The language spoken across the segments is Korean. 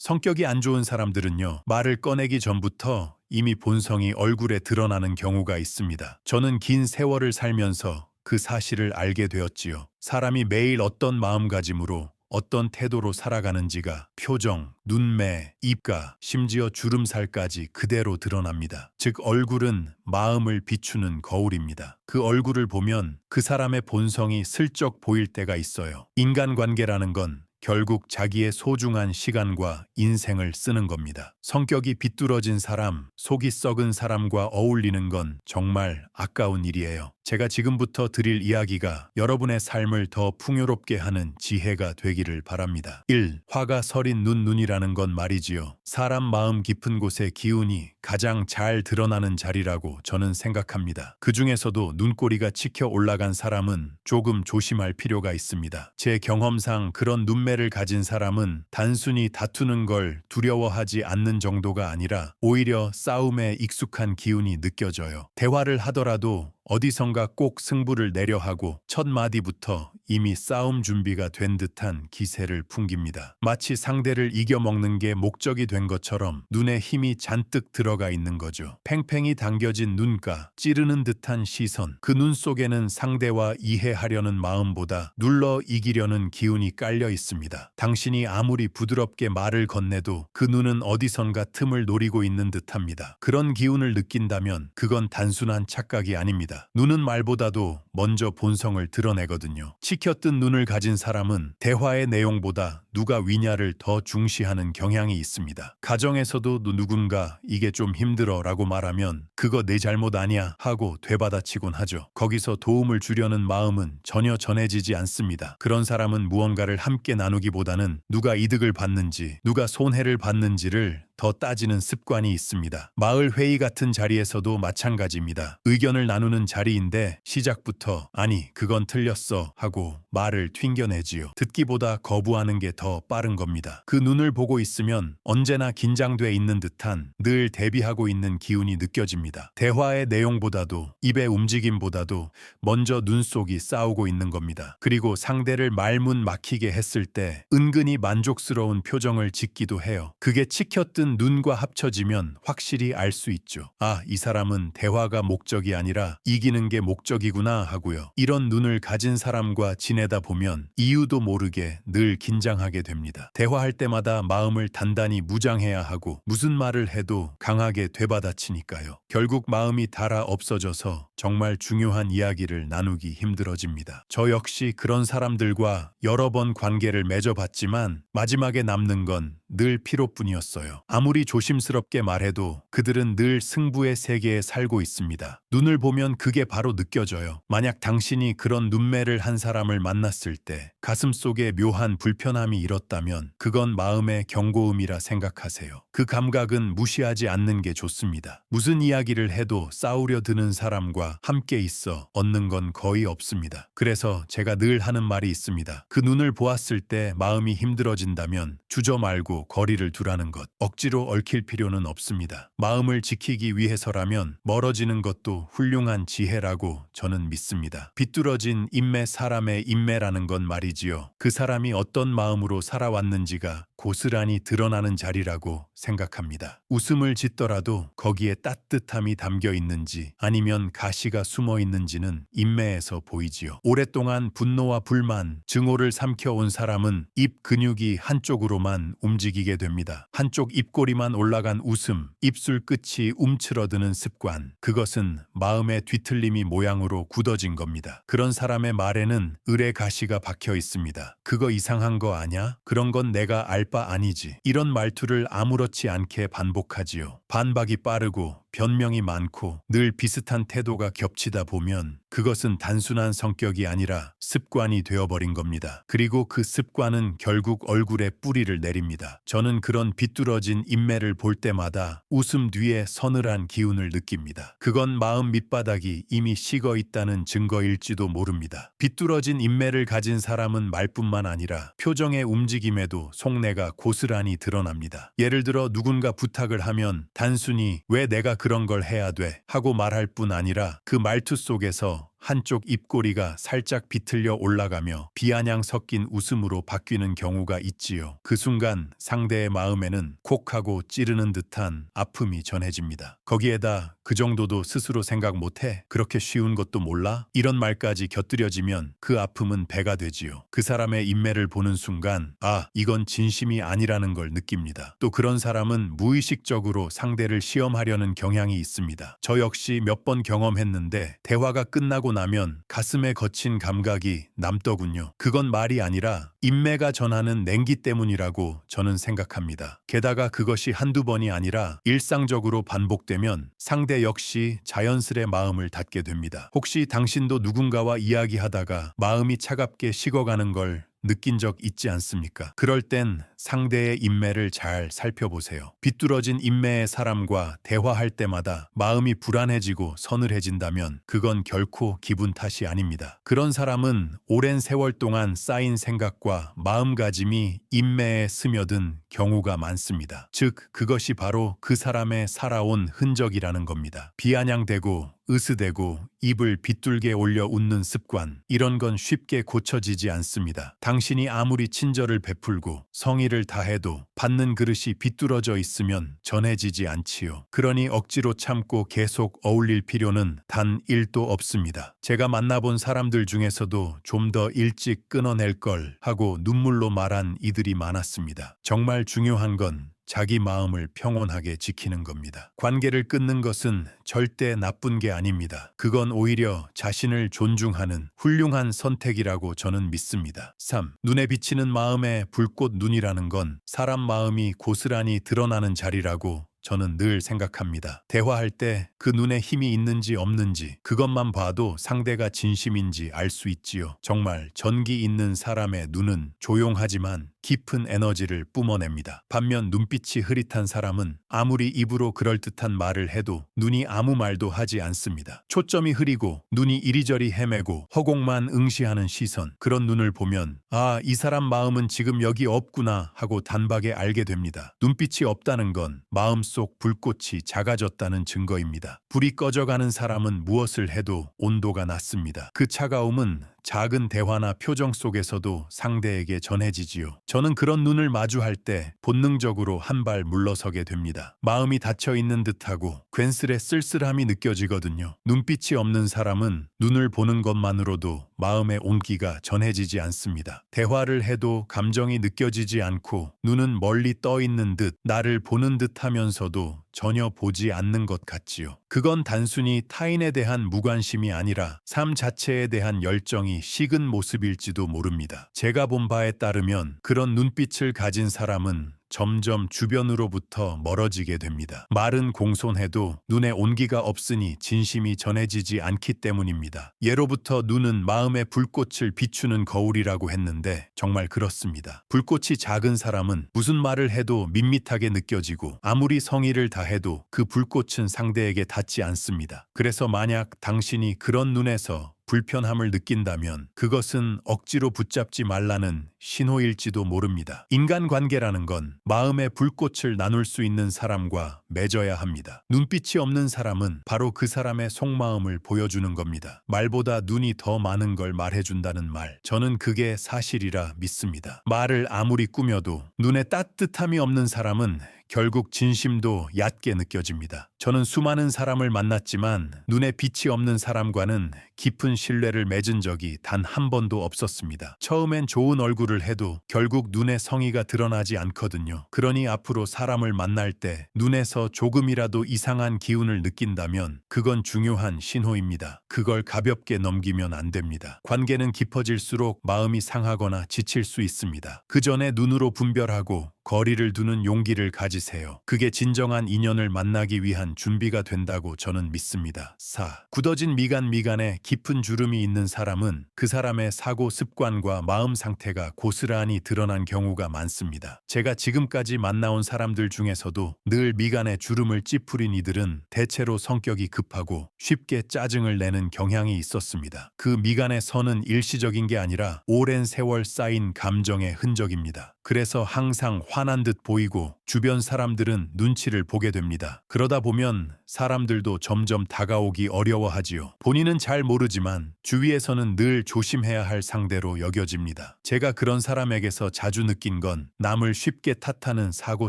성격이 안 좋은 사람들은요, 말을 꺼내기 전부터 이미 본성이 얼굴에 드러나는 경우가 있습니다. 저는 긴 세월을 살면서 그 사실을 알게 되었지요. 사람이 매일 어떤 마음가짐으로 어떤 태도로 살아가는지가 표정, 눈매, 입가, 심지어 주름살까지 그대로 드러납니다. 즉 얼굴은 마음을 비추는 거울입니다. 그 얼굴을 보면 그 사람의 본성이 슬쩍 보일 때가 있어요. 인간관계라는 건 결국 자기의 소중한 시간과 인생을 쓰는 겁니다. 성격이 비뚤어진 사람, 속이 썩은 사람과 어울리는 건 정말 아까운 일이에요. 제가 지금부터 드릴 이야기가 여러분의 삶을 더 풍요롭게 하는 지혜가 되기를 바랍니다. 1. 화가 서린 눈이라는 건 말이지요. 사람 마음 깊은 곳의 기운이 가장 잘 드러나는 자리라고 저는 생각합니다. 그 중에서도 눈꼬리가 치켜 올라간 사람은 조금 조심할 필요가 있습니다. 제 경험상 그런 눈매를 가진 사람은 단순히 다투는 걸 두려워하지 않는 정도가 아니라 오히려 싸움에 익숙한 기운이 느껴져요. 대화를 하더라도 어디선가 꼭 승부를 내려 하고 첫 마디부터 이미 싸움 준비가 된 듯한 기세를 풍깁니다. 마치 상대를 이겨먹는 게 목적이 된 것처럼 눈에 힘이 잔뜩 들어가 있는 거죠. 팽팽히 당겨진 눈가, 찌르는 듯한 시선, 그 눈 속에는 상대와 이해하려는 마음보다 눌러 이기려는 기운이 깔려 있습니다. 당신이 아무리 부드럽게 말을 건네도 그 눈은 어디선가 틈을 노리고 있는 듯합니다. 그런 기운을 느낀다면 그건 단순한 착각이 아닙니다. 눈은 말보다도 먼저 본성을 드러내거든요. 치켜뜬 눈을 가진 사람은 대화의 내용보다 누가 위냐를 더 중시하는 경향이 있습니다. 가정에서도 누군가 이게 좀 힘들어 라고 말하면 그거 내 잘못 아니야 하고 되받아치곤 하죠. 거기서 도움을 주려는 마음은 전혀 전해지지 않습니다. 그런 사람은 무언가를 함께 나누기보다는 누가 이득을 받는지, 누가 손해를 받는지를 더 따지는 습관이 있습니다. 마을 회의 같은 자리에서도 마찬가지입니다. 의견을 나누는 자리인데 시작부터 아니 그건 틀렸어 하고 말을 튕겨내지요. 듣기보다 거부하는 게 더 빠른 겁니다. 그 눈을 보고 있으면 언제나 긴장돼 있는 듯한 늘 대비하고 있는 기운이 느껴집니다. 대화의 내용보다도 입의 움직임보다도 먼저 눈 속이 싸우고 있는 겁니다. 그리고 상대를 말문 막히게 했을 때 은근히 만족스러운 표정을 짓기도 해요. 그게 치켜뜬 눈과 합쳐지면 확실히 알 수 있죠. 아, 이 사람은 대화가 목적이 아니라 이기는 게 목적이구나 하고요. 이런 눈을 가진 사람과 지내다 보면 이유도 모르게 늘 긴장하게 됩니다. 대화할 때마다 마음을 단단히 무장해야 하고 무슨 말을 해도 강하게 되받아치니까요. 결국 마음이 닳아 없어져서 정말 중요한 이야기를 나누기 힘들어집니다. 저 역시 그런 사람들과 여러 번 관계를 맺어봤지만 마지막에 남는 건 늘 피로뿐이었어요. 아무리 조심스럽게 말해도 그들은 늘 승부의 세계에 살고 있습니다. 눈을 보면 그게 바로 느껴져요. 만약 당신이 그런 눈매를 한 사람을 만났을 때 가슴속에 묘한 불편함이 일었다면 그건 마음의 경고음이라 생각하세요. 그 감각은 무시하지 않는 게 좋습니다. 무슨 이야기를 해도 싸우려 드는 사람과 함께 있어 얻는 건 거의 없습니다. 그래서 제가 늘 하는 말이 있습니다. 그 눈을 보았을 때 마음이 힘들어진다면 주저 말고 거리를 두라는 것. 억지로 얽힐 필요는 없습니다. 마음을 지키기 위해서라면 멀어지는 것도 훌륭한 지혜라고 저는 믿습니다. 비뚤어진 인매, 사람의 인매라는 건 말이지요. 그 사람이 어떤 마음으로 살아왔는지가 고스란히 드러나는 자리라고 생각합니다. 웃음을 짓더라도 거기에 따뜻함이 담겨 있는지 아니면 가시가 숨어 있는지는 인매에서 보이지요. 오랫동안 분노와 불만, 증오를 삼켜온 사람은 입 근육이 한쪽으로만 움직이게 됩니다. 한쪽 입꼬리만 올라간 웃음, 입술 끝이 움츠러드는 습관, 그것은 마음의 뒤틀림이 모양으로 굳어진 겁니다. 그런 사람의 말에는 을의 가시가 박혀 있습니다. 그거 이상한 거 아냐? 그런 건 내가 알 바 아니지. 이런 말투를 아무렇지 않게 반복하지요. 반박이 빠르고 변명이 많고 늘 비슷한 태도가 겹치다 보면 그것은 단순한 성격이 아니라 습관이 되어버린 겁니다. 그리고 그 습관은 결국 얼굴에 뿌리를 내립니다. 저는 그런 비뚤어진 인매를 볼 때마다 웃음 뒤에 서늘한 기운을 느낍니다. 그건 마음 밑바닥이 이미 식어 있다는 증거일지도 모릅니다. 비뚤어진 인매를 가진 사람은 말뿐만 아니라 표정의 움직임에도 속내가 고스란히 드러납니다. 예를 들어 누군가 부탁을 하면 단순히 왜 내가 그런 걸 해야 돼 하고 말할 뿐 아니라 그 말투 속에서 한쪽 입꼬리가 살짝 비틀려 올라가며 비아냥 섞인 웃음으로 바뀌는 경우가 있지요. 그 순간 상대의 마음에는 콕 하고 찌르는 듯한 아픔이 전해집니다. 거기에다 그 정도도 스스로 생각 못해? 그렇게 쉬운 것도 몰라? 이런 말까지 곁들여지면 그 아픔은 배가 되지요. 그 사람의 인매를 보는 순간 아, 이건 진심이 아니라는 걸 느낍니다. 또 그런 사람은 무의식적으로 상대를 시험하려는 경향이 있습니다. 저 역시 몇 번 경험했는데 대화가 끝나고 나면 가슴에 거친 감각이 남더군요. 그건 말이 아니라 인매가 전하는 냉기 때문이라고 저는 생각합니다. 게다가 그것이 한두 번이 아니라 일상적으로 반복되면 상대 역시 자연스레 마음을 닫게 됩니다. 혹시 당신도 누군가와 이야기하다가 마음이 차갑게 식어가는 걸 느낀 적 있지 않습니까? 그럴 땐 상대의 인매를 잘 살펴보세요. 비뚤어진 인매의 사람과 대화할 때마다 마음이 불안해지고 서늘해진다면 그건 결코 기분 탓이 아닙니다. 그런 사람은 오랜 세월 동안 쌓인 생각과 마음가짐이 인매에 스며든 경우가 많습니다. 즉, 그것이 바로 그 사람의 살아온 흔적이라는 겁니다. 비아냥대고 으스대고 입을 비뚤게 올려 웃는 습관, 이런 건 쉽게 고쳐지지 않습니다. 당신이 아무리 친절을 베풀고 성의를 다해도 받는 그릇이 비뚤어져 있으면 전해지지 않지요. 그러니 억지로 참고 계속 어울릴 필요는 단 1도 없습니다. 제가 만나본 사람들 중에서도 좀 더 일찍 끊어낼 걸 하고 눈물로 말한 이들이 많았습니다. 정말 중요한 건 자기 마음을 평온하게 지키는 겁니다. 관계를 끊는 것은 절대 나쁜 게 아닙니다. 그건 오히려 자신을 존중하는 훌륭한 선택이라고 저는 믿습니다. 3. 눈에 비치는 마음의 불꽃 눈이라는 건 사람 마음이 고스란히 드러나는 자리라고 저는 늘 생각합니다. 대화할 때 그 눈에 힘이 있는지 없는지 그것만 봐도 상대가 진심인지 알 수 있지요. 정말 전기 있는 사람의 눈은 조용하지만 깊은 에너지를 뿜어냅니다. 반면 눈빛이 흐릿한 사람은 아무리 입으로 그럴듯한 말을 해도 눈이 아무 말도 하지 않습니다. 초점이 흐리고 눈이 이리저리 헤매고 허공만 응시하는 시선, 그런 눈을 보면 아, 이 사람 마음은 지금 여기 없구나 하고 단박에 알게 됩니다. 눈빛이 없다는 건 마음속 불꽃이 작아졌다는 증거입니다. 불이 꺼져가는 사람은 무엇을 해도 온도가 낮습니다. 그 차가움은 작은 대화나 표정 속에서도 상대에게 전해지지요. 저는 그런 눈을 마주할 때 본능적으로 한 발 물러서게 됩니다. 마음이 닫혀있는 듯하고 괜스레 쓸쓸함이 느껴지거든요. 눈빛이 없는 사람은 눈을 보는 것만으로도 마음의 온기가 전해지지 않습니다. 대화를 해도 감정이 느껴지지 않고 눈은 멀리 떠있는 듯 나를 보는 듯 하면서도 전혀 보지 않는 것 같지요. 그건 단순히 타인에 대한 무관심이 아니라 삶 자체에 대한 열정이 식은 모습일지도 모릅니다. 제가 본 바에 따르면 그런 눈빛을 가진 사람은 점점 주변으로부터 멀어지게 됩니다. 말은 공손해도 눈에 온기가 없으니 진심이 전해지지 않기 때문입니다. 예로부터 눈은 마음의 불꽃을 비추는 거울이라고 했는데 정말 그렇습니다. 불꽃이 작은 사람은 무슨 말을 해도 밋밋하게 느껴지고 아무리 성의를 다해도 그 불꽃은 상대에게 닿지 않습니다. 그래서 만약 당신이 그런 눈에서 불편함을 느낀다면 그것은 억지로 붙잡지 말라는 신호일지도 모릅니다. 인간관계라는 건 마음의 불꽃을 나눌 수 있는 사람과 맺어야 합니다. 눈빛이 없는 사람은 바로 그 사람의 속마음을 보여주는 겁니다. 말보다 눈이 더 많은 걸 말해준다는 말, 저는 그게 사실이라 믿습니다. 말을 아무리 꾸며도 눈에 따뜻함이 없는 사람은 결국 진심도 얕게 느껴집니다. 저는 수많은 사람을 만났지만 눈에 빛이 없는 사람과는 깊은 신뢰를 맺은 적이 단 한 번도 없었습니다. 처음엔 좋은 얼굴을 해도 결국 눈에 성의가 드러나지 않거든요. 그러니 앞으로 사람을 만날 때 눈에서 조금이라도 이상한 기운을 느낀다면 그건 중요한 신호입니다. 그걸 가볍게 넘기면 안 됩니다. 관계는 깊어질수록 마음이 상하거나 지칠 수 있습니다. 그 전에 눈으로 분별하고 거리를 두는 용기를 가지세요. 그게 진정한 인연을 만나기 위한 준비가 된다고 저는 믿습니다. 4. 굳어진 미간에 깊은 주름이 있는 사람은 그 사람의 사고 습관과 마음 상태가 고스란히 드러난 경우가 많습니다. 제가 지금까지 만나온 사람들 중에서도 늘 미간에 주름을 찌푸린 이들은 대체로 성격이 급하고 쉽게 짜증을 내는 경향이 있었습니다. 그 미간의 선은 일시적인 게 아니라 오랜 세월 쌓인 감정의 흔적입니다. 그래서 항상 화난 듯 보이고 주변 사람들은 눈치를 보게 됩니다. 그러다 보면 사람들도 점점 다가오기 어려워하지요. 본인은 잘 모르지만 주위에서는 늘 조심해야 할 상대로 여겨집니다. 제가 그런 사람에게서 자주 느낀 건 남을 쉽게 탓하는 사고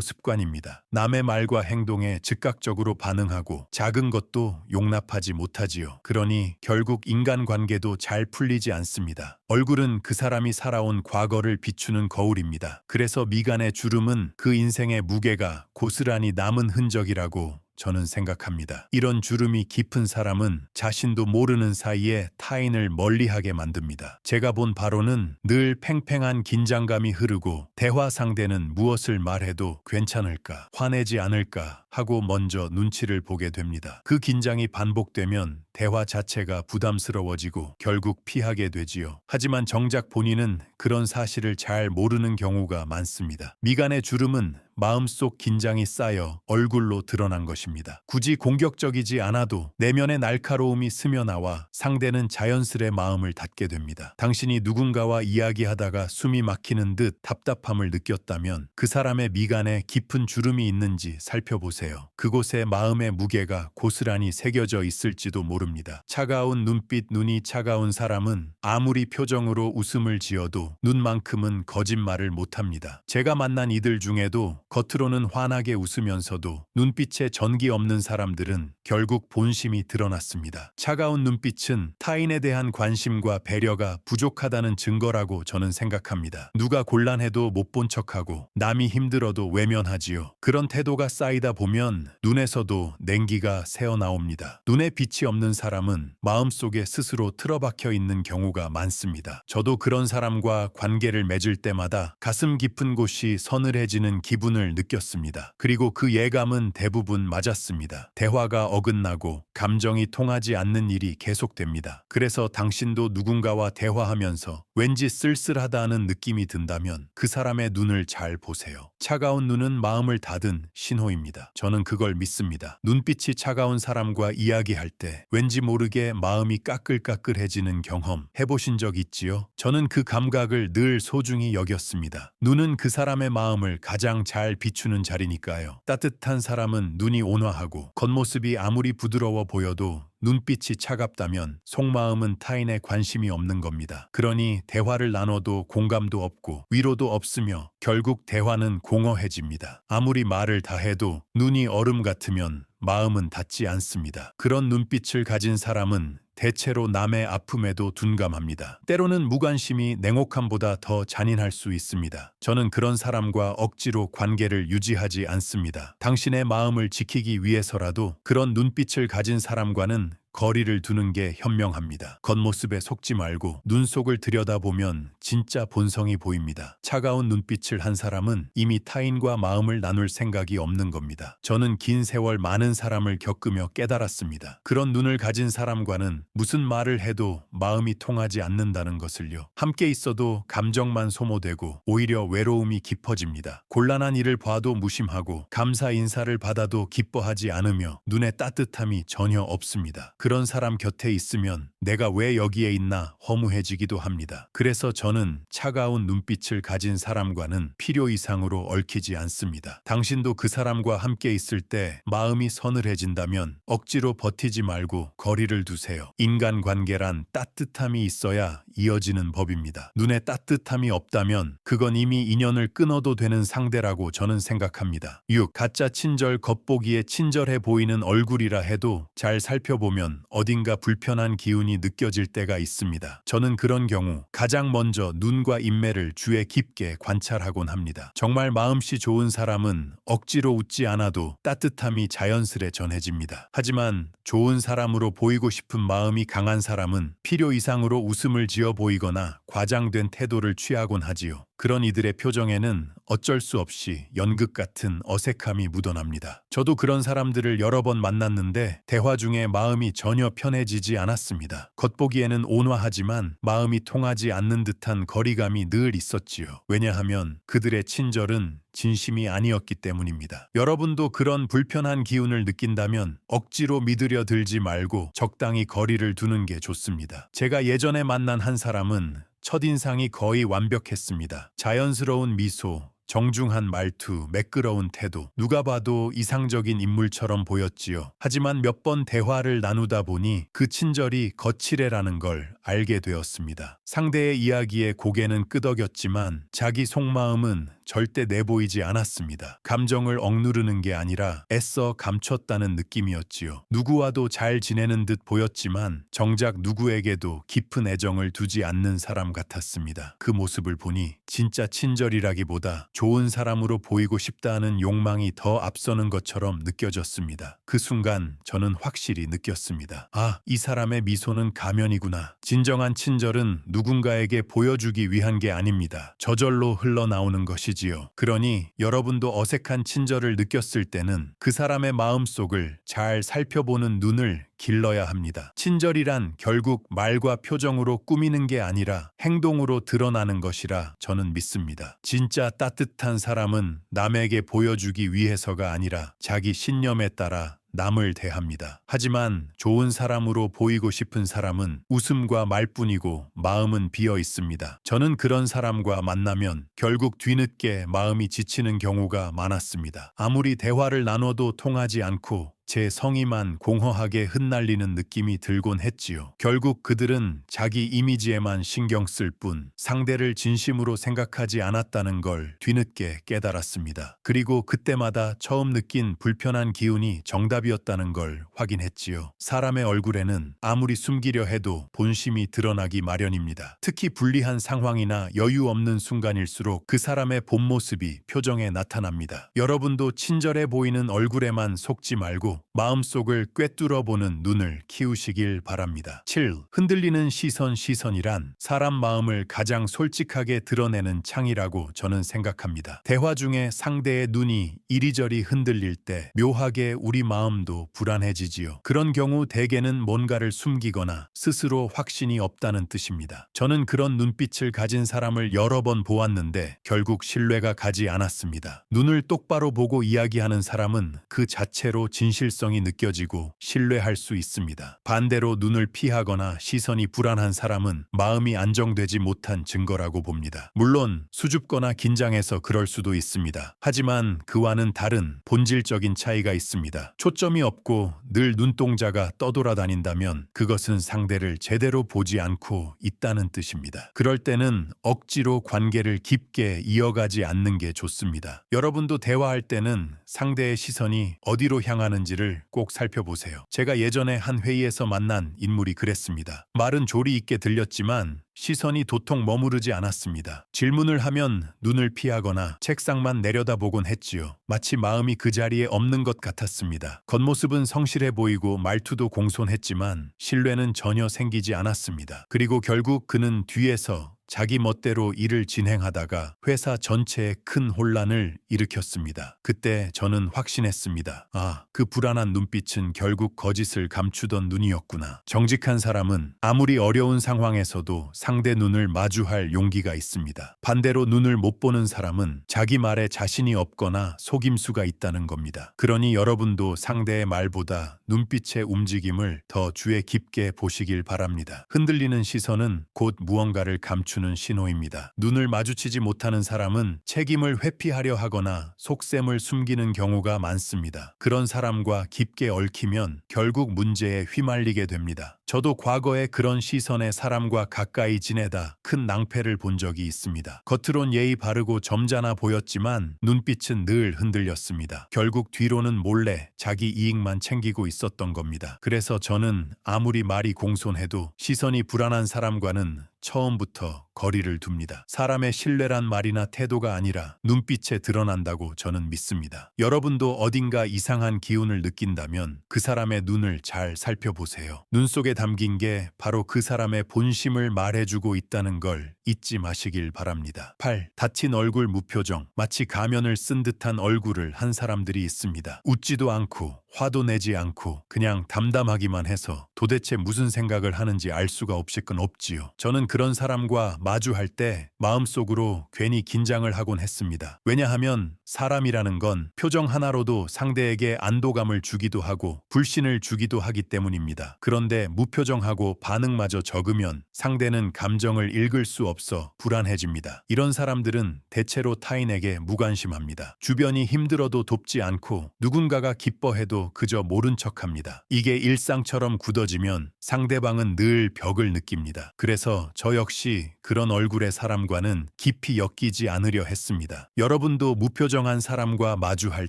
습관입니다. 남의 말과 행동에 즉각적으로 반응하고 작은 것도 용납하지 못하지요. 그러니 결국 인간관계도 잘 풀리지 않습니다. 얼굴은 그 사람이 살아온 과거를 비추는 거울입니다. 그래서 미간의 주름은 그 인생의 무게가 고스란히 남은 흔적이라고 저는 생각합니다. 이런 주름이 깊은 사람은 자신도 모르는 사이에 타인을 멀리하게 만듭니다. 제가 본 바로는 늘 팽팽한 긴장감이 흐르고 대화 상대는 무엇을 말해도 괜찮을까, 화내지 않을까 하고 먼저 눈치를 보게 됩니다. 그 긴장이 반복되면 대화 자체가 부담스러워지고 결국 피하게 되지요. 하지만 정작 본인은 그런 사실을 잘 모르는 경우가 많습니다. 미간의 주름은 마음속 긴장이 쌓여 얼굴로 드러난 것입니다. 굳이 공격적이지 않아도 내면의 날카로움이 스며나와 상대는 자연스레 마음을 닫게 됩니다. 당신이 누군가와 이야기하다가 숨이 막히는 듯 답답함을 느꼈다면 그 사람의 미간에 깊은 주름이 있는지 살펴보세요. 그곳에 마음의 무게가 고스란히 새겨져 있을지도 모릅니다. 차가운 눈빛, 눈이 차가운 사람은 아무리 표정으로 웃음을 지어도 눈만큼은 거짓말을 못합니다. 제가 만난 이들 중에도 겉으로는 환하게 웃으면서도 눈빛에 전기 없는 사람들은 결국 본심이 드러났습니다. 차가운 눈빛은 타인에 대한 관심과 배려가 부족하다는 증거라고 저는 생각합니다. 누가 곤란해도 못 본 척하고 남이 힘들어도 외면하지요. 그런 태도가 쌓이다 보면 눈에서도 냉기가 새어나옵니다. 눈에 빛이 없는 사람은 마음속에 스스로 틀어박혀 있는 경우가 많습니다. 저도 그런 사람과 관계를 맺을 때마다 가슴 깊은 곳이 서늘해지는 기분을 느꼈습니다. 그리고 그 예감은 대부분 맞았습니다. 대화가 어긋나고 감정이 통하지 않는 일이 계속됩니다. 그래서 당신도 누군가와 대화하면서 왠지 쓸쓸하다는 느낌이 든다면 그 사람의 눈을 잘 보세요. 차가운 눈은 마음을 닫은 신호입니다. 저는 그걸 믿습니다. 눈빛이 차가운 사람과 이야기할 때 왠지 모르게 마음이 까끌까끌해지는 경험 해보신 적 있지요? 저는 그 감각을 늘 소중히 여겼습니다. 눈은 그 사람의 마음을 가장 잘 비추는 자리니까요. 따뜻한 사람은 눈이 온화하고 겉모습이 아무리 부드러워 보여도 눈빛이 차갑다면 속마음은 타인의 관심이 없는 겁니다. 그러니 대화를 나눠도 공감도 없고 위로도 없으며 결국 대화는 공허해집니다. 아무리 말을 다 해도 눈이 얼음 같으면 마음은 닿지 않습니다. 그런 눈빛을 가진 사람은 대체로 남의 아픔에도 둔감합니다. 때로는 무관심이 냉혹함보다 더 잔인할 수 있습니다. 저는 그런 사람과 억지로 관계를 유지하지 않습니다. 당신의 마음을 지키기 위해서라도 그런 눈빛을 가진 사람과는 거리를 두는 게 현명합니다. 겉모습에 속지 말고 눈속을 들여다보면 진짜 본성이 보입니다. 차가운 눈빛을 한 사람은 이미 타인과 마음을 나눌 생각이 없는 겁니다. 저는 긴 세월 많은 사람을 겪으며 깨달았습니다. 그런 눈을 가진 사람과는 무슨 말을 해도 마음이 통하지 않는다는 것을요. 함께 있어도 감정만 소모되고 오히려 외로움이 깊어집니다. 곤란한 일을 봐도 무심하고 감사 인사를 받아도 기뻐하지 않으며 눈에 따뜻함이 전혀 없습니다. 그런 사람 곁에 있으면 내가 왜 여기에 있나 허무해지기도 합니다. 그래서 저는 차가운 눈빛을 가진 사람과는 필요 이상으로 얽히지 않습니다. 당신도 그 사람과 함께 있을 때 마음이 서늘해진다면 억지로 버티지 말고 거리를 두세요. 인간관계란 따뜻함이 있어야 이어지는 법입니다. 눈에 따뜻함이 없다면 그건 이미 인연을 끊어도 되는 상대라고 저는 생각합니다. 6. 가짜 친절 겉보기에 친절해 보이는 얼굴이라 해도 잘 살펴보면 어딘가 불편한 기운이 느껴질 때가 있습니다. 저는 그런 경우 가장 먼저 눈과 인매를 주의 깊게 관찰하곤 합니다. 정말 마음씨 좋은 사람은 억지로 웃지 않아도 따뜻함이 자연스레 전해집니다. 하지만 좋은 사람으로 보이고 싶은 마음이 강한 사람은 필요 이상으로 웃음을 지어 보이거나 과장된 태도를 취하곤 하지요. 그런 이들의 표정에는 어쩔 수 없이 연극 같은 어색함이 묻어납니다. 저도 그런 사람들을 여러 번 만났는데 대화 중에 마음이 전혀 편해지지 않았습니다. 겉보기에는 온화하지만 마음이 통하지 않는 듯한 거리감이 늘 있었지요. 왜냐하면 그들의 친절은 진심이 아니었기 때문입니다. 여러분도 그런 불편한 기운을 느낀다면 억지로 믿으려 들지 말고 적당히 거리를 두는 게 좋습니다. 제가 예전에 만난 한 사람은 첫인상이 거의 완벽했습니다. 자연스러운 미소, 정중한 말투, 매끄러운 태도, 누가 봐도 이상적인 인물처럼 보였지요. 하지만 몇 번 대화를 나누다 보니 그 친절이 거칠애라는 걸 알게 되었습니다. 상대의 이야기에 고개는 끄덕였지만 자기 속마음은 절대 내보이지 않았습니다. 감정을 억누르는 게 아니라 애써 감췄다는 느낌이었지요. 누구와도 잘 지내는 듯 보였지만 정작 누구에게도 깊은 애정을 두지 않는 사람 같았습니다. 그 모습을 보니 진짜 친절이라기보다 좋은 사람으로 보이고 싶다는 욕망이 더 앞서는 것처럼 느껴졌습니다. 그 순간 저는 확실히 느꼈습니다. 아, 이 사람의 미소는 가면이구나. 진정한 친절은 누군가에게 보여주기 위한 게 아닙니다. 저절로 흘러나오는 것이지요. 그러니 여러분도 어색한 친절을 느꼈을 때는 그 사람의 마음속을 잘 살펴보는 눈을 길러야 합니다. 친절이란 결국 말과 표정으로 꾸미는 게 아니라 행동으로 드러나는 것이라 저는 믿습니다. 진짜 따뜻한 사람은 남에게 보여주기 위해서가 아니라 자기 신념에 따라 남을 대합니다. 하지만 좋은 사람으로 보이고 싶은 사람은 웃음과 말뿐이고 마음은 비어 있습니다. 저는 그런 사람과 만나면 결국 뒤늦게 마음이 지치는 경우가 많았습니다. 아무리 대화를 나눠도 통하지 않고 제 성의만 공허하게 흩날리는 느낌이 들곤 했지요. 결국 그들은 자기 이미지에만 신경 쓸 뿐 상대를 진심으로 생각하지 않았다는 걸 뒤늦게 깨달았습니다. 그리고 그때마다 처음 느낀 불편한 기운이 정답이었다는 걸 확인했지요. 사람의 얼굴에는 아무리 숨기려 해도 본심이 드러나기 마련입니다. 특히 불리한 상황이나 여유 없는 순간일수록 그 사람의 본 모습이 표정에 나타납니다. 여러분도 친절해 보이는 얼굴에만 속지 말고 마음속을 꿰뚫어보는 눈을 키우시길 바랍니다. 7. 흔들리는 시선이란 사람 마음을 가장 솔직하게 드러내는 창이라고 저는 생각합니다. 대화 중에 상대의 눈이 이리저리 흔들릴 때 묘하게 우리 마음도 불안해지지요. 그런 경우 대개는 뭔가를 숨기거나 스스로 확신이 없다는 뜻입니다. 저는 그런 눈빛을 가진 사람을 여러 번 보았는데 결국 신뢰가 가지 않았습니다. 눈을 똑바로 보고 이야기하는 사람은 그 자체로 진실성이 느껴지고 신뢰할 수 있습니다. 반대로 눈을 피하거나 시선이 불안한 사람은 마음이 안정되지 못한 증거라고 봅니다. 물론 수줍거나 긴장해서 그럴 수도 있습니다. 하지만 그와는 다른 본질적인 차이가 있습니다. 초점이 없고 늘 눈동자가 떠돌아다닌다면 그것은 상대를 제대로 보지 않고 있다는 뜻입니다. 그럴 때는 억지로 관계를 깊게 이어가지 않는 게 좋습니다. 여러분도 대화할 때는 상대의 시선이 어디로 향하는지를 꼭 살펴보세요. 제가 예전에 한 회의에서 만난 인물이 그랬습니다. 말은 조리 있게 들렸지만 시선이 도통 머무르지 않았습니다. 질문을 하면 눈을 피하거나 책상만 내려다보곤 했지요. 마치 마음이 그 자리에 없는 것 같았습니다. 겉모습은 성실해 보이고 말투도 공손했지만 신뢰는 전혀 생기지 않았습니다. 그리고 결국 그는 뒤에서 자기 멋대로 일을 진행하다가 회사 전체에 큰 혼란을 일으켰습니다. 그때 저는 확신했습니다. 아, 그 불안한 눈빛은 결국 거짓을 감추던 눈이었구나. 정직한 사람은 아무리 어려운 상황에서도 상대 눈을 마주할 용기가 있습니다. 반대로 눈을 못 보는 사람은 자기 말에 자신이 없거나 속임수가 있다는 겁니다. 그러니 여러분도 상대의 말보다 눈빛의 움직임을 더 주의 깊게 보시길 바랍니다. 흔들리는 시선은 곧 무언가를 감추는 신호입니다. 눈을 마주치지 못하는 사람은 책임을 회피하려 하거나 속셈을 숨기는 경우가 많습니다. 그런 사람과 깊게 얽히면 결국 문제에 휘말리게 됩니다. 저도 과거에 그런 시선의 사람과 가까이 지내다 큰 낭패를 본 적이 있습니다. 겉으론 예의 바르고 점잖아 보였지만 눈빛은 늘 흔들렸습니다. 결국 뒤로는 몰래 자기 이익만 챙기고 있었던 겁니다. 그래서 저는 아무리 말이 공손해도 시선이 불안한 사람과는 처음부터 거리를 둡니다. 사람의 신뢰란 말이나 태도가 아니라 눈빛에 드러난다고 저는 믿습니다. 여러분도 어딘가 이상한 기운을 느낀다면 그 사람의 눈을 잘 살펴보세요. 눈 속에 담긴 게 바로 그 사람의 본심을 말해주고 있다는 걸 잊지 마시길 바랍니다. 8. 다친 얼굴 무표정. 마치 가면을 쓴 듯한 얼굴을 한 사람들이 있습니다. 웃지도 않고 화도 내지 않고 그냥 담담하기만 해서 도대체 무슨 생각을 하는지 알 수가 없실건 없지요. 저는 그런 사람과 마주할 때 마음속으로 괜히 긴장을 하곤 했습니다. 왜냐하면 사람이라는 건 표정 하나로도 상대에게 안도감을 주기도 하고 불신을 주기도 하기 때문입니다. 그런데 무표정하고 반응마저 적으면 상대는 감정을 읽을 수 없어 불안해집니다. 이런 사람들은 대체로 타인에게 무관심합니다. 주변이 힘들어도 돕지 않고 누군가가 기뻐해도 그저 모른 척합니다. 이게 일상처럼 굳어지면 상대방은 늘 벽을 느낍니다. 그래서 저 역시 그런 얼굴의 사람과는 깊이 엮이지 않으려 했습니다. 여러분도 무표정한 사람과 마주할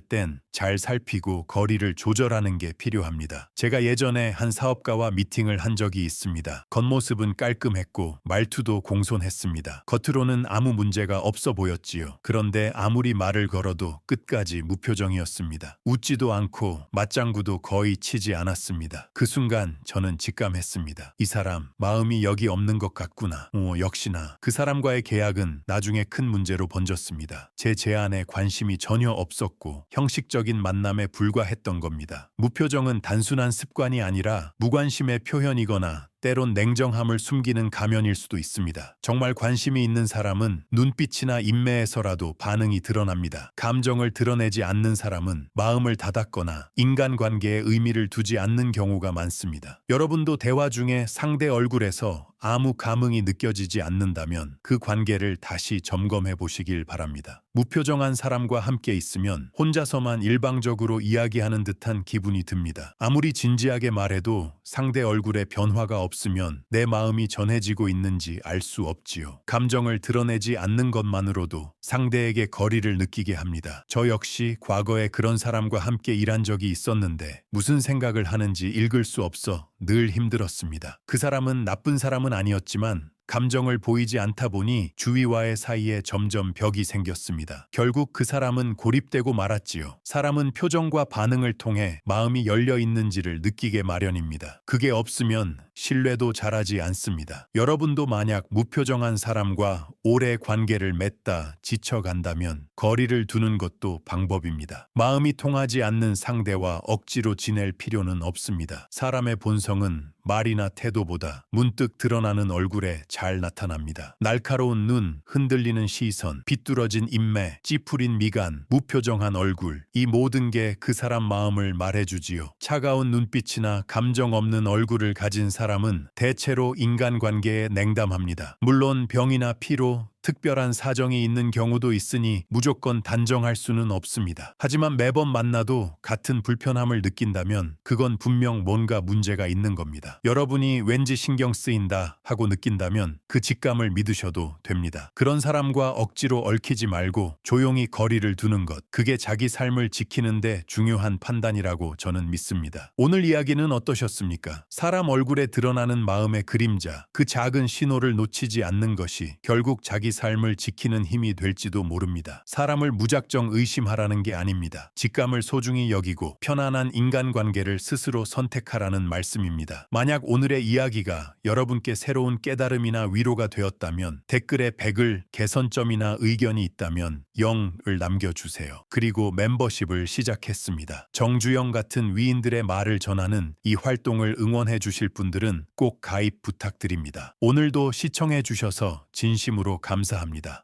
땐 잘 살피고 거리를 조절하는 게 필요합니다. 제가 예전에 한 사업가와 미팅을 한 적이 있습니다. 겉모습은 깔끔했고 말투도 공손했습니다. 겉으로는 아무 문제가 없어 보였지요. 그런데 아무리 말을 걸어도 끝까지 무표정이었습니다. 웃지도 않고 맞장구도 거의 치지 않았습니다. 그 순간 저는 직감했습니다. 이 사람 마음이 여기 없는 것 같구나. 역시나 그 사람과의 계약은 나중에 큰 문제로 번졌습니다. 제 제안에 관심이 전혀 없었고 형식적인 만남에 불과했던 겁니다. 무표정은 단순한 습관이 아니라 무관심의 표현이거나 때론 냉정함을 숨기는 가면일 수도 있습니다. 정말 관심이 있는 사람은 눈빛이나 인매에서라도 반응이 드러납니다. 감정을 드러내지 않는 사람은 마음을 닫았거나 인간관계에 의미를 두지 않는 경우가 많습니다. 여러분도 대화 중에 상대 얼굴에서 아무 감흥이 느껴지지 않는다면 그 관계를 다시 점검해 보시길 바랍니다. 무표정한 사람과 함께 있으면 혼자서만 일방적으로 이야기하는 듯한 기분이 듭니다. 아무리 진지하게 말해도 상대 얼굴에 변화가 없으면 내 마음이 전해지고 있는지 알 수 없지요. 감정을 드러내지 않는 것만으로도 상대에게 거리를 느끼게 합니다. 저 역시 과거에 그런 사람과 함께 일한 적이 있었는데 무슨 생각을 하는지 읽을 수 없어 늘 힘들었습니다. 그 사람은 나쁜 사람은 아니었지만 감정을 보이지 않다 보니 주위와의 사이에 점점 벽이 생겼습니다. 결국 그 사람은 고립되고 말았지요. 사람은 표정과 반응을 통해 마음이 열려 있는지를 느끼게 마련입니다. 그게 없으면 신뢰도 자라지 않습니다. 여러분도 만약 무표정한 사람과 오래 관계를 맺다 지쳐간다면 거리를 두는 것도 방법입니다. 마음이 통하지 않는 상대와 억지로 지낼 필요는 없습니다. 사람의 본성은 말이나 태도보다 문득 드러나는 얼굴에 잘 나타납니다. 날카로운 눈, 흔들리는 시선, 비뚤어진 인매, 찌푸린 미간, 무표정한 얼굴, 이 모든 게 그 사람 마음을 말해주지요. 차가운 눈빛이나 감정 없는 얼굴을 가진 사람은 대체로 인간관계에 냉담합니다. 물론 병이나 피로, 특별한 사정이 있는 경우도 있으니 무조건 단정할 수는 없습니다. 하지만 매번 만나도 같은 불편함을 느낀다면 그건 분명 뭔가 문제가 있는 겁니다. 여러분이 왠지 신경 쓰인다 하고 느낀다면 그 직감을 믿으셔도 됩니다. 그런 사람과 억지로 얽히지 말고 조용히 거리를 두는 것, 그게 자기 삶을 지키는데 중요한 판단이라고 저는 믿습니다. 오늘 이야기는 어떠셨습니까? 사람 얼굴에 드러나는 마음의 그림자, 그 작은 신호를 놓치지 않는 것이 결국 자기 삶을 지키는 힘이 될지도 모릅니다. 사람을 무작정 의심하라는 게 아닙니다. 직감을 소중히 여기고 편안한 인간관계를 스스로 선택하라는 말씀입니다. 만약 오늘의 이야기가 여러분께 새로운 깨달음이나 위로가 되었다면 댓글에 100을 개선점이나 의견이 있다면 0을 남겨주세요. 그리고 멤버십을 시작했습니다. 정주영 같은 위인들의 말을 전하는 이 활동을 응원해 주실 분들은 꼭 가입 부탁드립니다. 오늘도 시청해 주셔서 진심으로 감사합니다.